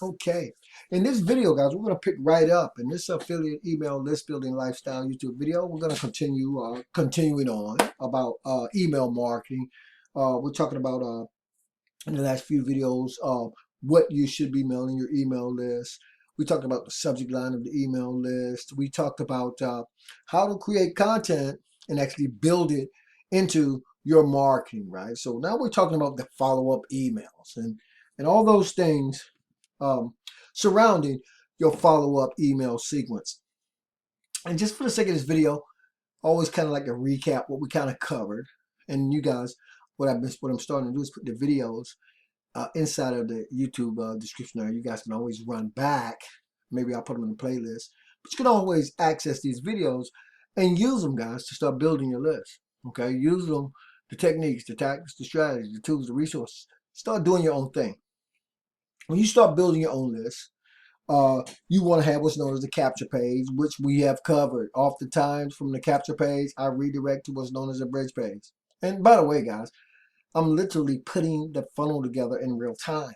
Okay. In this video, guys, we're going to pick right up in this affiliate email list building lifestyle YouTube video. We're going to continuing on about email marketing. We're talking about in the last few videos what you should be mailing your email list. We talked about the subject line of the email list. We talked about how to create content and actually build it into your marketing, right? So now we're talking about the follow-up emails and all those things um, surrounding your follow-up email sequence. And just for the sake of this video, always kind of like to recap what we kind of covered. And you guys, what I'm starting to do is put the videos inside of the YouTube description there. You guys can always run back. Maybe I'll put them in the playlist. But you can always access these videos and use them, guys, to start building your list. Okay, use them, the techniques, the tactics, the strategies, the tools, the resources. Start doing your own thing. When you start building your own list, you want to have what's known as the capture page, which we have covered. Oftentimes from the capture page, I redirect to what's known as a bridge page. And by the way, guys, I'm literally putting the funnel together in real time.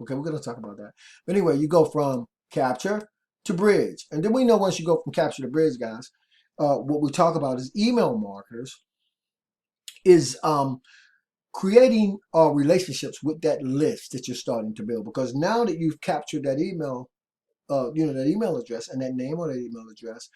Okay, we're going to talk about that. But anyway, you go from capture to bridge. And then we know once you go from capture to bridge, guys, what we talk about is email marketers is creating relationships with that list that you're starting to build. Because now that you've captured that email, that email address and that name on that email address,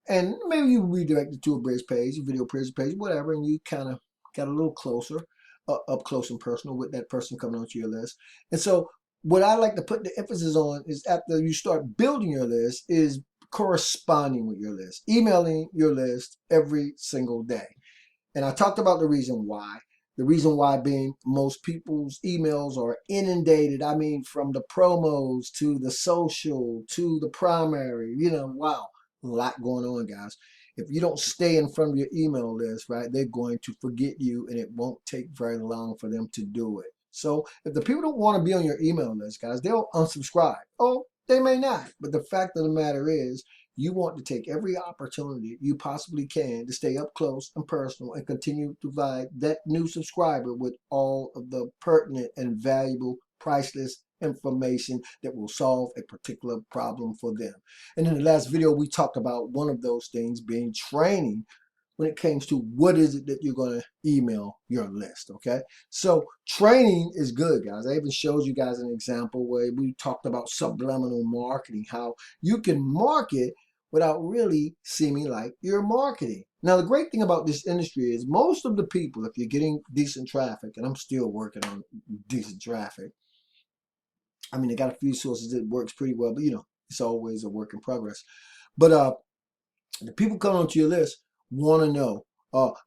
and maybe you redirect it to a bridge page, a video bridge page, whatever, and you kind of got a little closer, up close and personal with that person coming onto your list. And so what I like to put the emphasis on is after you start building your list is corresponding with your list, emailing your list every single day. And I talked about the reason why. The reason why being most people's emails are inundated. I mean, from the promos to the social to the primary, wow, a lot going on, guys. If you don't stay in front of your email list, right, they're going to forget you and it won't take very long for them to do it. So if the people don't want to be on your email list, guys, they'll unsubscribe. Oh, they may not. But the fact of the matter is, you want to take every opportunity you possibly can to stay up close and personal and continue to provide that new subscriber with all of the pertinent and valuable, priceless information that will solve a particular problem for them. And in the last video, we talked about one of those things being training when it comes to what is it that you're going to email your list, okay? So training is good, guys. I even showed you guys an example where we talked about subliminal marketing, how you can market without really seeming like you're marketing. Now, the great thing about this industry is most of the people, if you're getting decent traffic, and I'm still working on decent traffic, I mean, they got a few sources that works pretty well, but it's always a work in progress. But the people coming onto your list want to know,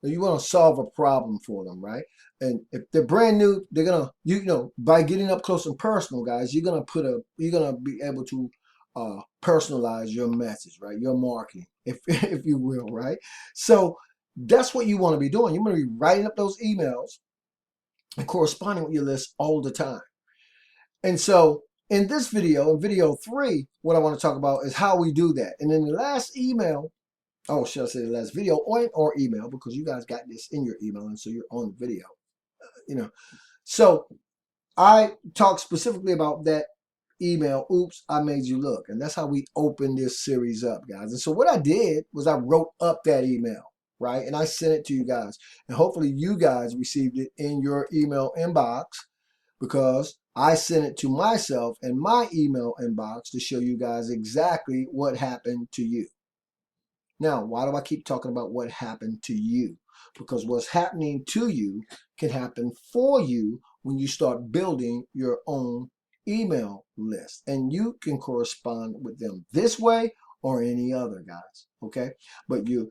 you want to solve a problem for them, right? And if they're brand new, they're gonna, by getting up close and personal, guys, you're gonna be able to personalize your message, right? Your marketing, if if you will, right? So that's what you want to be doing. You want to be writing up those emails and corresponding with your list all the time. And so in this video, in video 3, what I want to talk about is how we do that. And in the last email, oh, should I say the last video or email, because you guys got this in your email, and so you're on the video, So I talked specifically about that email, oops, I made you look. And that's how we open this series up, guys. And so what I did was I wrote up that email, right? And I sent it to you guys. And hopefully you guys received it in your email inbox, because I sent it to myself in my email inbox to show you guys exactly what happened to you. Now, why do I keep talking about what happened to you? Because what's happening to you can happen for you when you start building your own email list. And you can correspond with them this way or any other, guys. Okay? But you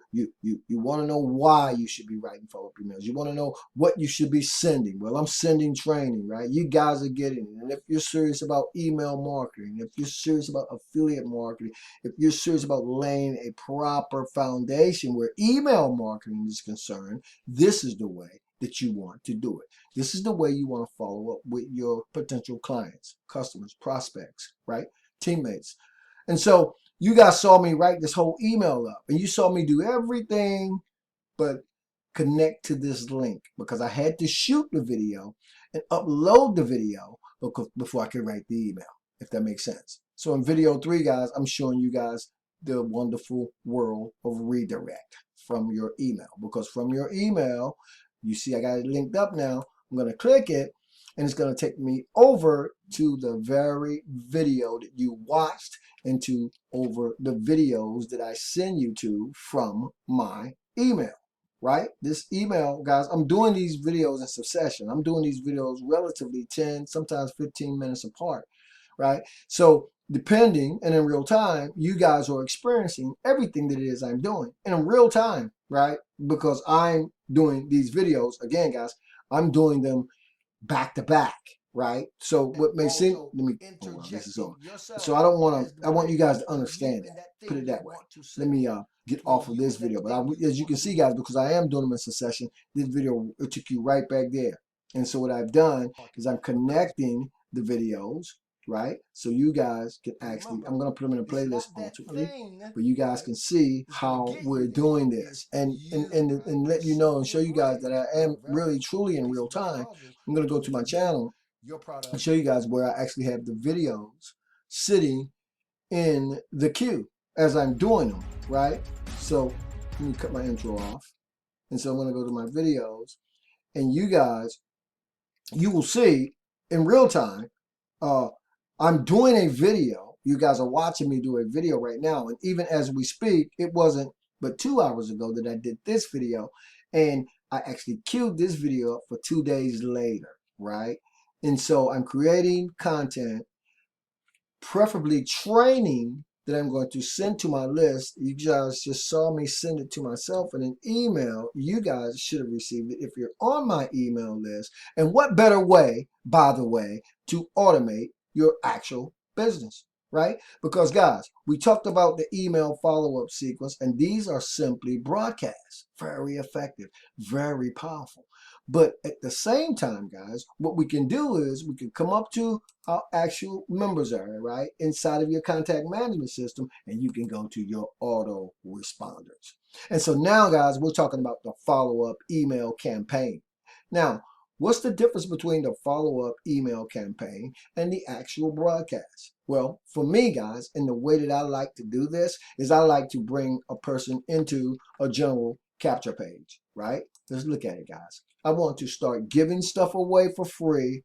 want to know why you should be writing follow-up emails. You want to know what you should be sending. Well, I'm sending training, right? You guys are getting it. And if you're serious about email marketing, if you're serious about affiliate marketing, if you're serious about laying a proper foundation where email marketing is concerned, this is the way that you want to do it. This is the way you want to follow up with your potential clients, customers, prospects, right? Teammates. And so you guys saw me write this whole email up, and you saw me do everything but connect to this link, because I had to shoot the video and upload the video before I could write the email. if that makes sense. So in video 3, guys, I'm showing you guys the wonderful world of redirect from your email. Because from your email, you see I got it linked up now. I'm going to click it, and it's going to take me over to the very video that you watched and to over the videos that I send you to from my email, right? This email, guys, I'm doing these videos in succession. I'm doing these videos relatively 10, sometimes 15 minutes apart, right? So depending and in real time, you guys are experiencing everything that it is I'm doing in real time, right? Because I'm doing these videos, again, guys, I'm doing them back to back, right? So what may seem, let me, oh, wow, this is on. So I don't want to, I want you guys to understand that, put it that way. Let me get off of this video. But as you can see, guys, because I am doing them in succession, this video, it took you right back there. And so what I've done is I'm connecting the videos, right? So you guys can actually, I'm going to put them in a playlist ultimately, but you guys can see how we're doing this and let you know and show you guys that I am really truly in real time. I'm going to go to my channel and show you guys where I actually have the videos sitting in the queue as I'm doing them, right? So let me cut my intro off. And so I'm going to go to my videos, and you guys, you will see in real time, I'm doing a video. You guys are watching me do a video right now. And even as we speak, it wasn't but 2 hours ago that I did this video. And I actually queued this video up for 2 days later, right? And so I'm creating content, preferably training, that I'm going to send to my list. You guys just saw me send it to myself in an email. You guys should have received it if you're on my email list. And what better way, by the way, to automate your actual business, right? Because guys, we talked about the email follow-up sequence, and these are simply broadcasts. Very effective, very powerful. But at the same time, guys, what we can do is we can come up to our actual members area, right, inside of your contact management system, and you can go to your auto responders. And so now, guys, we're talking about the follow-up email campaign. Now, what's the difference between the follow-up email campaign and the actual broadcast? Well, for me, guys, and the way that I like to do this is I like to bring a person into a general capture page, right? Let's look at it, guys. I want to start giving stuff away for free.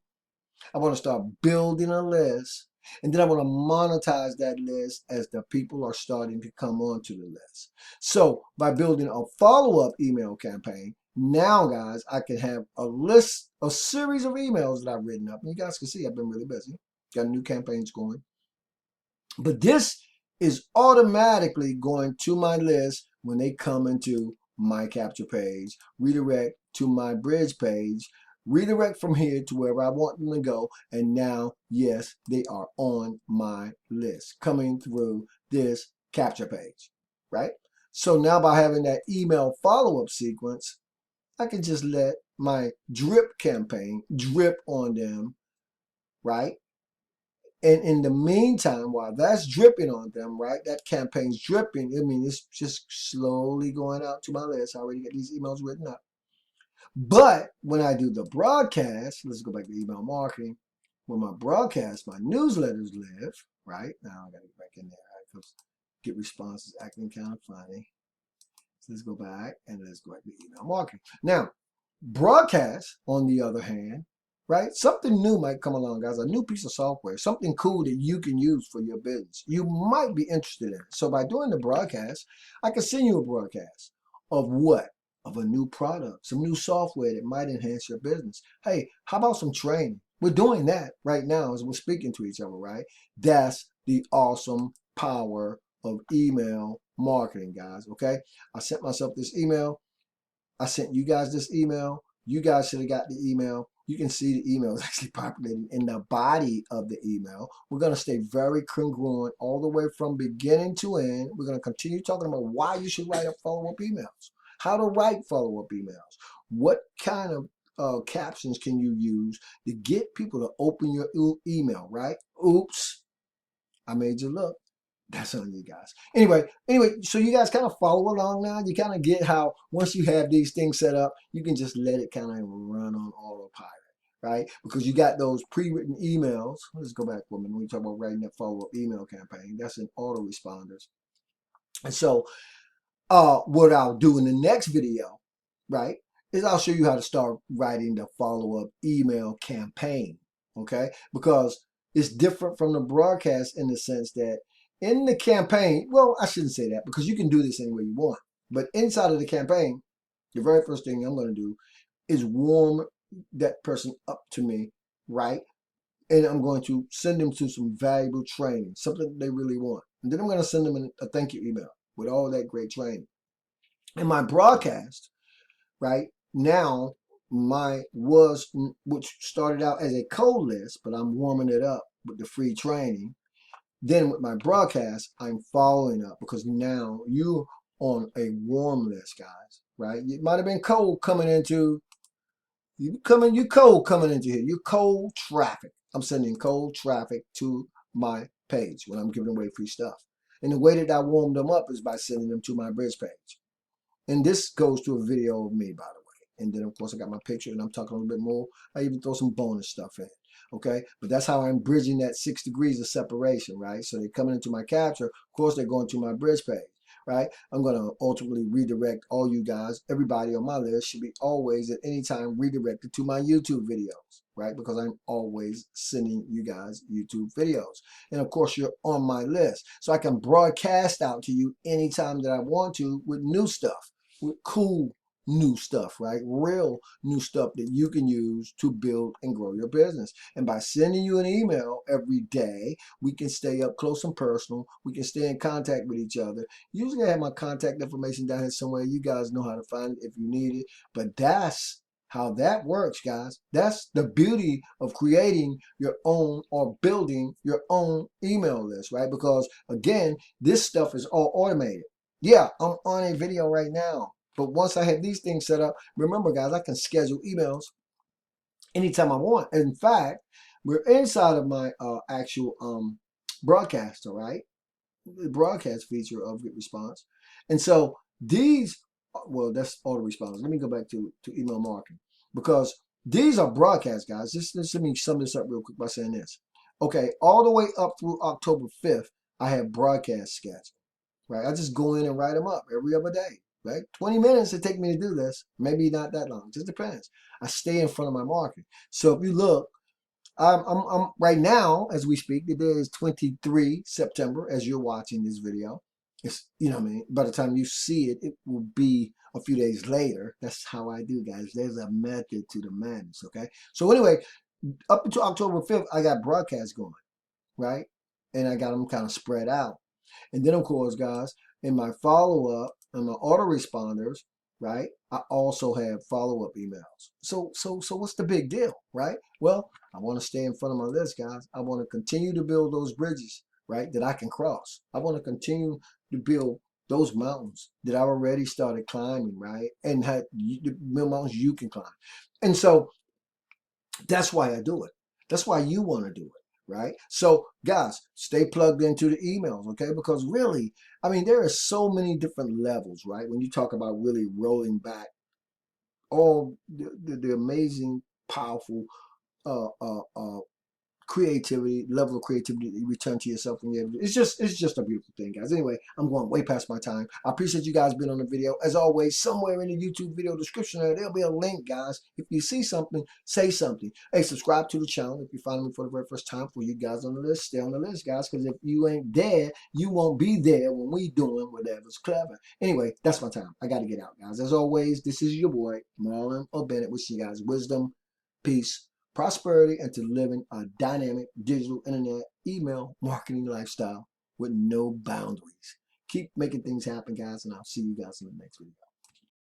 I want to start building a list. And then I want to monetize that list as the people are starting to come onto the list. So by building a follow-up email campaign, now, guys, I can have a list, a series of emails that I've written up. And you guys can see I've been really busy. Got new campaigns going. But this is automatically going to my list when they come into my capture page, redirect to my bridge page, redirect from here to wherever I want them to go. And now, yes, they are on my list coming through this capture page, right? So now by having that email follow-up sequence, I can just let my drip campaign drip on them, right? And in the meantime, while that's dripping on them, right, that campaign's dripping, I mean, it's just slowly going out to my list. I already got these emails written up. But when I do the broadcast, let's go back to email marketing. When my broadcast, my newsletters live, right? Now I got to get back in there, right? Because get responses acting kind of funny. So let's go back and let's go back to email marketing. Now, broadcast, on the other hand, right? Something new might come along, guys. A new piece of software, something cool that you can use for your business. You might be interested in it. So by doing the broadcast, I can send you a broadcast of what? Of a new product, some new software that might enhance your business. Hey, how about some training? We're doing that right now as we're speaking to each other, right? That's the awesome power of email marketing, guys, okay? I sent myself this email. I sent you guys this email. You guys should have got the email. You can see the email is actually populated in the body of the email. We're going to stay very congruent all the way from beginning to end. We're going to continue talking about why you should write up follow-up emails, how to write follow-up emails, what kind of captions can you use to get people to open your email, right? Oops, I made you look. That's on you guys. Anyway, so you guys kind of follow along now. You kind of get how once you have these things set up, you can just let it kind of run on autopilot, right? Because you got those pre-written emails. Let's go back for a minute. When we talk about writing that follow-up email campaign, that's in autoresponders. And so what I'll do in the next video, right, is I'll show you how to start writing the follow-up email campaign, okay? Because it's different from the broadcast in the sense that in the campaign, well, I shouldn't say that because you can do this any way you want. But inside of the campaign, the very first thing I'm going to do is warm that person up to me, right? And I'm going to send them to some valuable training, something they really want. And then I'm going to send them a thank you email with all that great training. In my broadcast, right now, which started out as a cold list, but I'm warming it up with the free training. Then with my broadcast, I'm following up because now you're on a warm list, guys, right? It might have been cold coming into you cold coming into here. You cold traffic. I'm sending cold traffic to my page when I'm giving away free stuff. And the way that I warm them up is by sending them to my bridge page. And this goes to a video of me, by the way. And then, of course, I got my picture and I'm talking a little bit more. I even throw some bonus stuff in. Okay. But that's how I'm bridging that 6 degrees of separation, right? So they're coming into my capture. Of course, they're going to my bridge page, right? I'm going to ultimately redirect all you guys. Everybody on my list should be always at any time redirected to my YouTube videos, right? Because I'm always sending you guys YouTube videos. And of course, you're on my list. So I can broadcast out to you anytime that I want to with new stuff, with cool new stuff, right? Real new stuff that you can use to build and grow your business. And by sending you an email every day, we can stay up close and personal. We can stay in contact with each other. Usually I have my contact information down here somewhere. You guys know how to find it if you need it. But that's how that works, guys. That's the beauty of creating your own or building your own email list, right? Because again, this stuff is all automated. Yeah, I'm on a video right now. But once I have these things set up, remember, guys, I can schedule emails anytime I want. In fact, we're inside of my actual broadcast, all right? The broadcast feature of GetResponse. And so these, well, that's autoresponders. Let me go back to email marketing because these are broadcast, guys. Just let me sum this up real quick by saying this. Okay, all the way up through October 5th, I have broadcast scheduled, right? I just go in and write them up every other day. Right? 20 minutes it take me to do this. Maybe not that long. Just depends. I stay in front of my market. So if you look, I'm right now as we speak. The day is 23 September as you're watching this video. It's, you know what I mean? By the time you see it, it will be a few days later. That's how I do, guys. There's a method to the madness, okay? So anyway, up until October 5th, I got broadcasts going, right? And I got them kind of spread out. And then, of course, guys, in my follow-up and my autoresponders, right, I also have follow-up emails. So what's the big deal, right? Well, I want to stay in front of my list, guys. I want to continue to build those bridges, right, that I can cross. I want to continue to build those mountains that I already started climbing, right, and had the mountains you can climb. And so that's why I do it. That's why you want to do it. Right? So guys, stay plugged into the emails, okay? Because really, I mean, there are so many different levels, right? When you talk about really rolling back all the amazing, powerful uh, uh, uh, creativity, level of creativity that you return to yourself when you're able to. It's just a beautiful thing, guys. Anyway, I'm going way past my time. I appreciate you guys being on the video. As always, somewhere in the YouTube video description there'll be a link, guys. If you see something, say something. Hey, subscribe to the channel if you're finding me for the very first time. For you guys on the list, stay on the list, guys, because if you ain't there, you won't be there when we doing whatever's clever. Anyway, that's my time. I got to get out, guys. As always, this is your boy, Marlon O Bennett, wishing you guys wisdom, peace, prosperity, and to living a dynamic digital internet email marketing lifestyle with no boundaries. Keep making things happen, guys, and I'll see you guys in the next video.